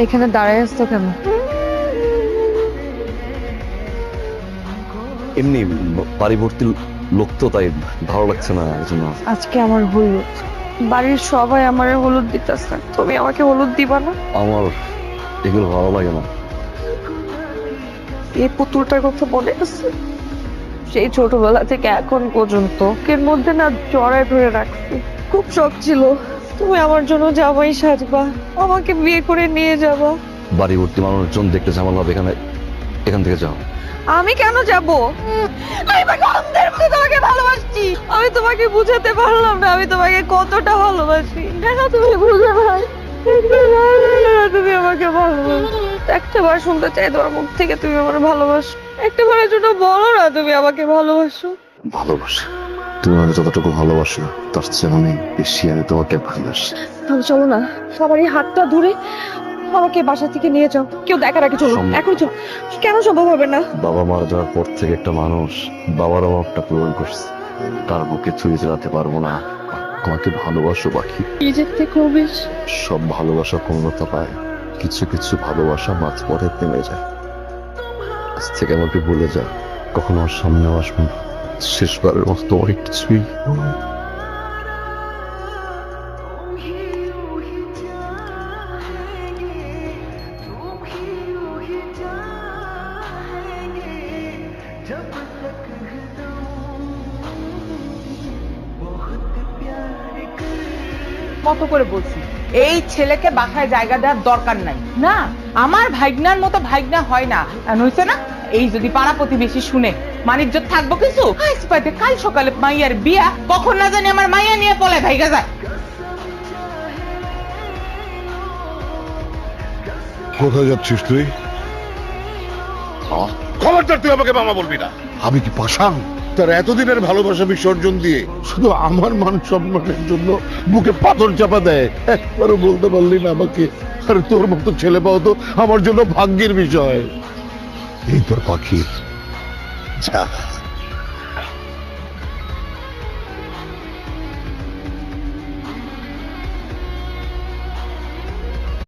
এখানে দাঁড়ায় আসতো কেন? এমনি বাড়ি ভর্তি লোক তো, তাই ভালো লাগছে না এই জন্য। আজকে আমার হলুদ, বাড়ির সবাই আমার হলুদ দিতেছে, তুমি আমাকে হলুদ দিবা না? আমার এগুলো ভালো লাগে না। এই পুতুলটার কথা মনে আছে? সেই ছোটবেলা থেকে এখন পর্যন্ত ওকের মধ্যে না জড়ায় ধরে রাখছি। খুব শখ ছিল তুমি আমার জন্য জামাই সাজবা, আমাকে বিয়ে করে নিয়ে যাবা। বাড়ি ভর্তি মানুষজন দেখতে ঝামেলা হবে, এখান থেকে যাও। আমি কেন যাব? আমি তো অন্ধের মতো তোমাকে ভালোবাসছি। আমি তোমাকে বুঝাতে পারলাম না আমি তোমাকে কতটা ভালোবাসি। কেন তুমি বুঝে ভাই? তুমি আমাকে ভালোবাসো। একটা বার শুনতে চাই তোমার মুখ থেকে তুমি আমার ভালোবাসো। একটা বারের জন্য বলো না তুমি আমাকে ভালোবাসো। ভালোবাসা? তুমি আমাকে যতটুকু ভালোবাসো তার চেয়ে অনেক বেশি আমি তোমাকে ভালোবাসি। তাহলে চলো না, সবার এই হাতটা ধরে আমাকে বাসা থেকে নিয়ে যাও। কেউ দেখার আগে চলো, সম্ভব। এখন চলো। কেন সম্ভব হবে না? বাবা মারা যাওয়ার পর থেকে একটা মানুষ বাবার অভাবটা পূরণ করছে। তার বুকে ছুঁয়ে চালাতে পারবো না। আমাকে ভালোবাসো পাখি। নিজের থেকেও বেশ। সব ভালোবাসা পূর্ণতা পায়, কিছু কিছু ভালোবাসা মাঝ পথে থেমে যায়। আজ থেকে আমাকে ভুলে যা, কখনো আমার সামনেও আসবো না। শেষবারের মতো তোমাকে কিছুই। কত করে বলছি এই ছেলেকে বাসায় জায়গা দেওয়ার দরকার নাই। না, আমার ভাইগনার মতো ভাইগনা হয় না। আর হইছে না, এই যদি পাড়া প্রতিবেশী শুনে মানিজ্য থাকবো কিছু। আজ পাইতে কাল সকালে মাইয়ার বিয়া, কখন না জানি আমার মাইয়া নিয়ে পলায় ভাইগা যায়। কোথায় যাচ্ছিস তুই? খবরদার তুই আমাকে মামা বলবি না। আমি কি পাষাণ? তার এতদিনের ভালোবাসা বিসর্জন দিয়ে শুধু আমার মান সম্মানের জন্য বুকে পাথর চাপা দেয়। একবারও বলতে পারলি না আমাকে? আর তোর মতো ছেলে পাওয়া তো আমার জন্য ভাগ্যের বিষয়। এই তোর পাখি, যা